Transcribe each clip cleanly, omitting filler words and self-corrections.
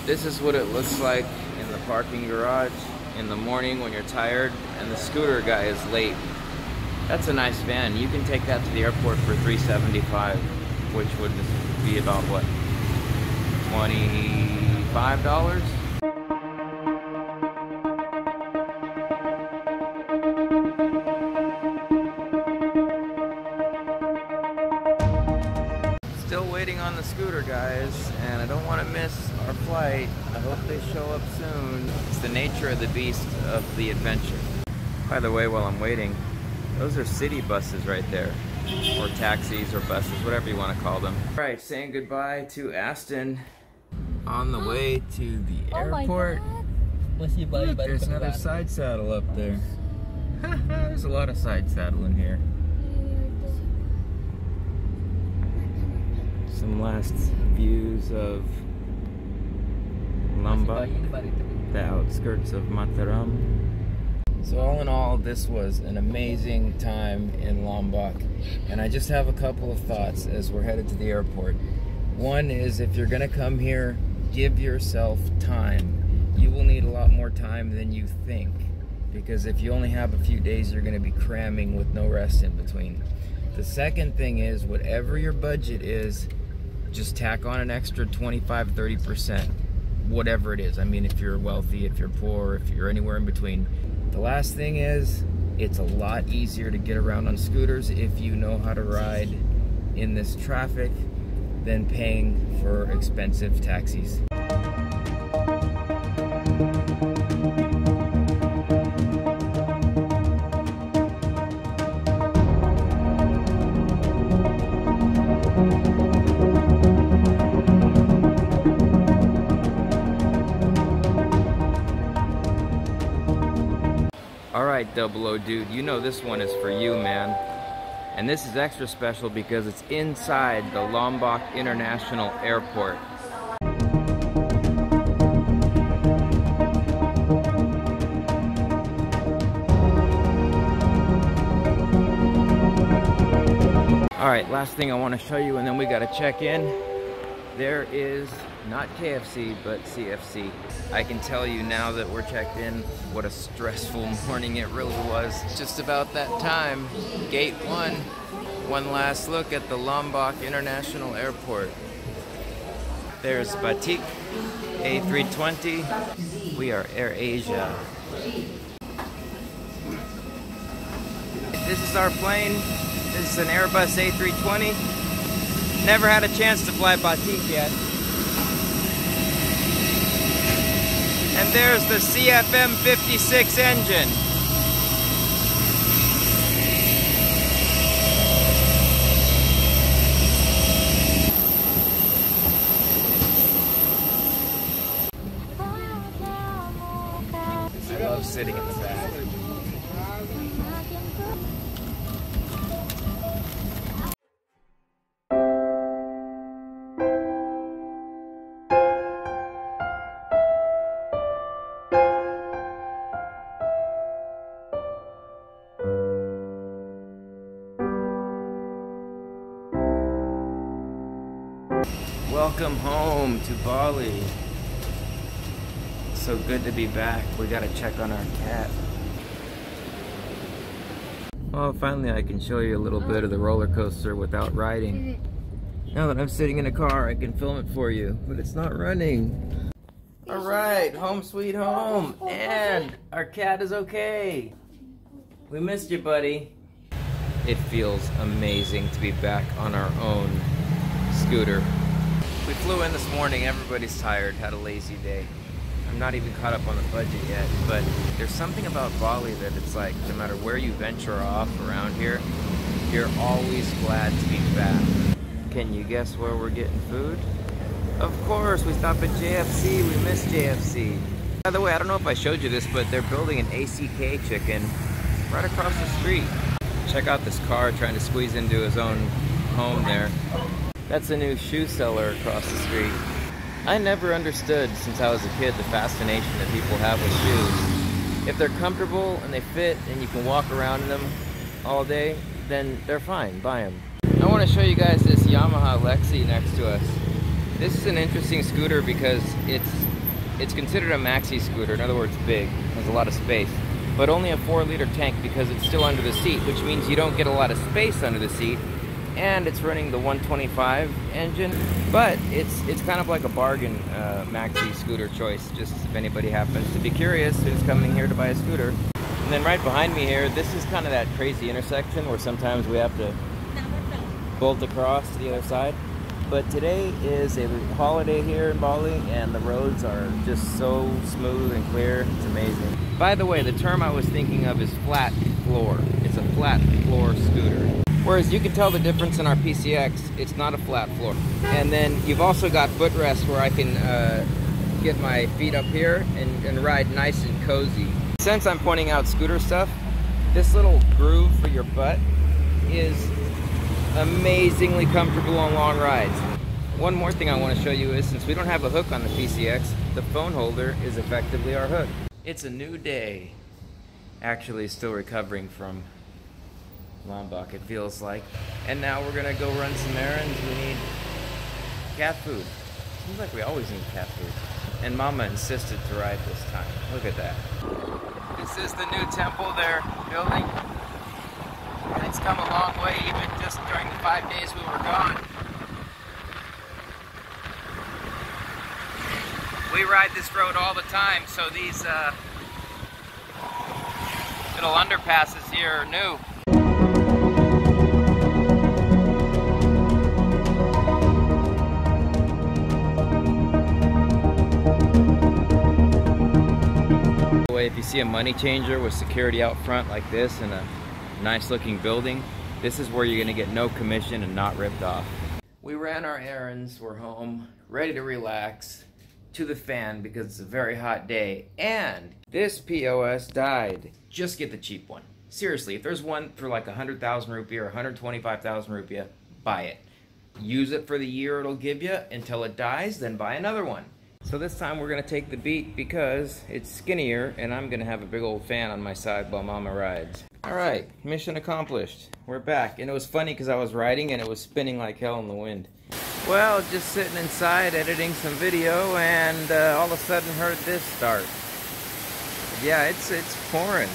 This is what it looks like in the parking garage in the morning when you're tired and the scooter guy is late. That's a nice van. You can take that to the airport for $375, which would be about what, $25? Still waiting on the scooter guys, and I don't want to miss our flight. I hope they show up soon. It's the nature of the beast of the adventure. By the way, while I'm waiting, those are city buses right there, or taxis or buses, whatever you want to call them. All right, saying goodbye to Aston on the way to the airport. Look, there's another side saddle up there. There's a lot of side saddle in here. Some last views of Lombok, the outskirts of Mataram. So all in all, this was an amazing time in Lombok, and I just have a couple of thoughts as we're headed to the airport. One is, if you're gonna come here, give yourself time. You will need a lot more time than you think, because if you only have a few days, you're gonna be cramming with no rest in between. The second thing is, whatever your budget is, just tack on an extra 25-30%, whatever it is. I mean, if you're wealthy, if you're poor, if you're anywhere in between. The last thing is, it's a lot easier to get around on scooters if you know how to ride in this traffic than paying for expensive taxis. Alright, 00 dude, you know this one is for you, man. And this is extra special because it's inside the Lombok International Airport. Alright, last thing I want to show you, and then we gotta check in. There is not KFC, but CFC. I can tell you now that we're checked in, what a stressful morning it really was. Just about that time, gate 1. One last look at the Lombok International Airport. There's Batik, A320. We are Air Asia. This is our plane. This is an Airbus A320. Never had a chance to fly Batik yet. And there's the CFM56 engine. I love sitting in the back. Welcome home to Bali. So good to be back. We gotta check on our cat. Well, finally I can show you a little bit of the roller coaster without riding. Now that I'm sitting in a car, I can film it for you, but it's not running. Alright, home sweet home. And our cat is okay. We missed you, buddy. It feels amazing to be back on our own scooter. We flew in this morning, everybody's tired, had a lazy day. I'm not even caught up on the budget yet, but there's something about Bali that it's like, no matter where you venture off around here, you're always glad to be back. Can you guess where we're getting food? Of course, we stopped at JFC, we missed JFC. By the way, I don't know if I showed you this, but they're building an ACK chicken right across the street. Check out this car trying to squeeze into his own home there. That's a new shoe seller across the street. I never understood since I was a kid the fascination that people have with shoes. If they're comfortable and they fit and you can walk around in them all day, then they're fine, buy them. I want to show you guys this Yamaha Lexi next to us. This is an interesting scooter because it's considered a maxi scooter, in other words big, has a lot of space, but only a 4-liter tank because it's still under the seat, which means you don't get a lot of space under the seat, and it's running the 125 engine, but it's kind of like a bargain maxi scooter choice, just if anybody happens to be curious who's coming here to buy a scooter. And then right behind me here, this is kind of that crazy intersection where sometimes we have to bolt across to the other side. But today is a holiday here in Bali, and the roads are just so smooth and clear. It's amazing. By the way, the term I was thinking of is flat floor. It's a flat floor scooter. Whereas you can tell the difference in our PCX, it's not a flat floor. And then you've also got footrest where I can get my feet up here and ride nice and cozy. Since I'm pointing out scooter stuff, this little groove for your butt is amazingly comfortable on long rides. One more thing I want to show you is, since we don't have a hook on the PCX, the phone holder is effectively our hook. It's a new day. Actually, still recovering from Lombok, it feels like. And now we're gonna go run some errands. We need cat food. Seems like we always need cat food. And Mama insisted to ride this time. Look at that. This is the new temple they're building. And it's come a long way, even just during the 5 days we were gone. We ride this road all the time, so these little underpasses here are new. If you see a money changer with security out front like this in a nice looking building, this is where you're gonna get no commission and not ripped off. We ran our errands, we're home, ready to relax, to the fan because it's a very hot day, and this POS died. Just get the cheap one. Seriously, if there's one for like 100,000 rupiah or 125,000 rupiah, buy it. Use it for the year it'll give you until it dies, then buy another one. So this time we're gonna take the beat because it's skinnier and I'm gonna have a big old fan on my side while Mama rides. All right, mission accomplished. We're back, and it was funny because I was riding and it was spinning like hell in the wind. Well, just sitting inside editing some video, and all of a sudden heard this start. Yeah, it's pouring.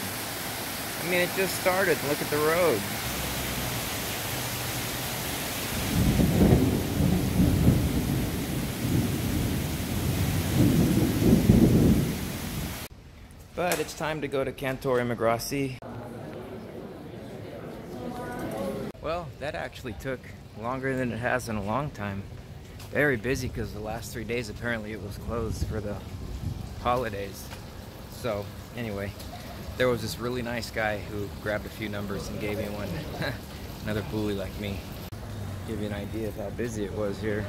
I mean, it just started. Look at the road. But it's time to go to Kantor Imigrasi. Well, that actually took longer than it has in a long time. Very busy because the last 3 days apparently it was closed for the holidays. So anyway, there was this really nice guy who grabbed a few numbers and gave me one. Another bully like me. Give you an idea of how busy it was here.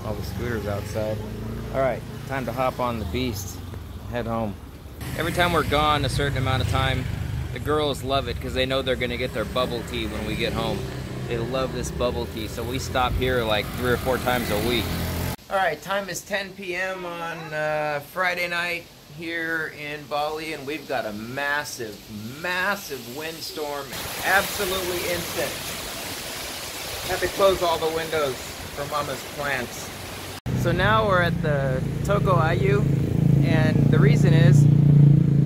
All the scooters outside. All right, time to hop on the beast. Head home. Every time we're gone a certain amount of time, the girls love it because they know they're gonna get their bubble tea when we get home. They love this bubble tea, so we stop here like 3 or 4 times a week. All right, time is 10 p.m. on Friday night here in Bali, and we've got a massive, massive windstorm. Absolutely instant. Have to close all the windows for Mama's plants. So now we're at the Toko Ayu. And the reason is,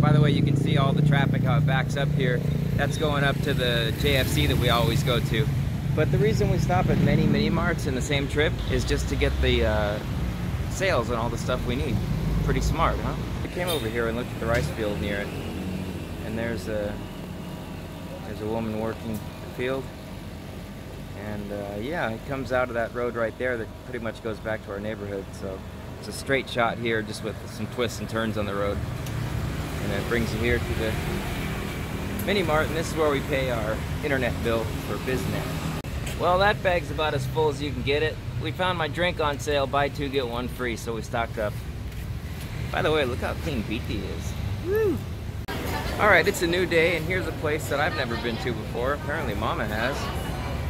by the way, you can see all the traffic, how it backs up here. That's going up to the JFC that we always go to. But the reason we stop at many mini marts in the same trip is just to get the sales and all the stuff we need. Pretty smart, huh? We came over here and looked at the rice field near it. And there's a woman working the field. And yeah, it comes out of that road right there that pretty much goes back to our neighborhood. So it's a straight shot here, just with some twists and turns on the road. And it brings you here to the mini mart, and this is where we pay our internet bill for BizNet. Well, that bag's about as full as you can get it. We found my drink on sale, buy 2 get 1 free, so we stocked up. By the way, look how clean BT is. Woo! Alright, it's a new day, and here's a place that I've never been to before. Apparently Mama has.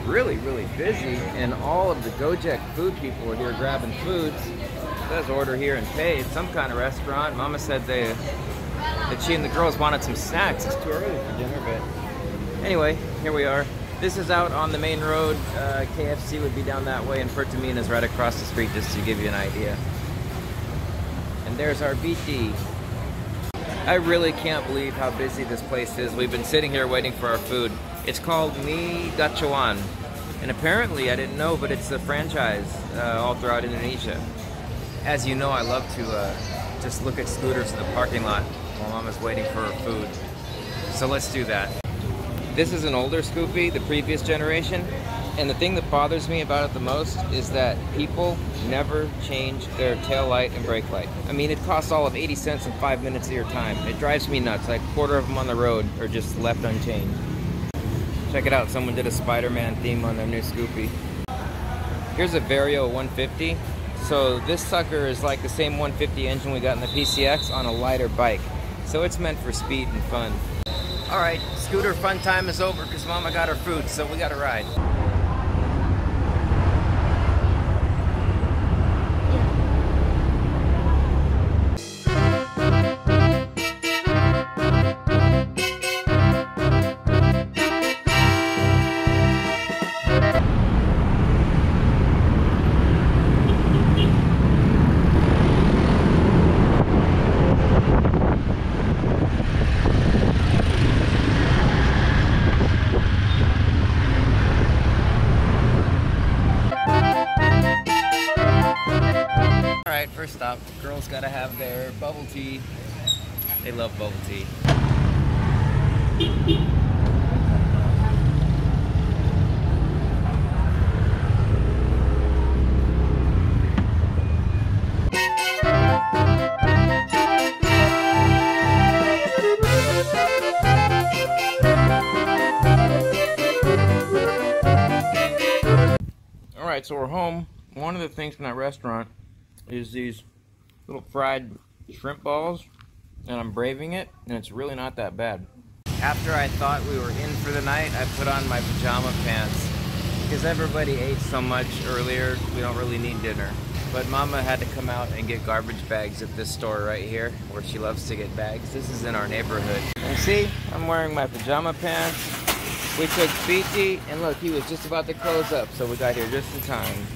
Really, really busy, and all of the Gojek food people are here grabbing foods. It says order here and pay. It's some kind of restaurant. Mama said that she and the girls wanted some snacks. It's too early for dinner, but anyway, here we are. This is out on the main road. KFC would be down that way, and Pertamina is right across the street, just to give you an idea. And there's our BT. I really can't believe how busy this place is. We've been sitting here waiting for our food. It's called Mi Gacuan. And apparently, I didn't know, but it's a franchise all throughout Indonesia. As you know, I love to just look at scooters in the parking lot while Mama's waiting for her food. So let's do that. This is an older Scoopy, the previous generation. And the thing that bothers me about it the most is that people never change their tail light and brake light. I mean, it costs all of 80 cents and 5 minutes of your time. It drives me nuts. Like a quarter of them on the road are just left unchanged. Check it out, someone did a Spider-Man theme on their new Scoopy. Here's a Vario 150. So this sucker is like the same 150 engine we got in the PCX on a lighter bike. So it's meant for speed and fun. All right, scooter fun time is over because Mama got her food, so we got to ride. Alright, first stop. Girls gotta have their bubble tea. They love bubble tea. Alright, so we're home. One of the things from that restaurant is these little fried shrimp balls, and I'm braving it, and it's really not that bad. After I thought we were in for the night, I put on my pajama pants because everybody ate so much earlier, we don't really need dinner. But Mama had to come out and get garbage bags at this store right here where she loves to get bags. This is in our neighborhood. And see, I'm wearing my pajama pants. We took BT, and look, he was just about to close up, so we got here just in time.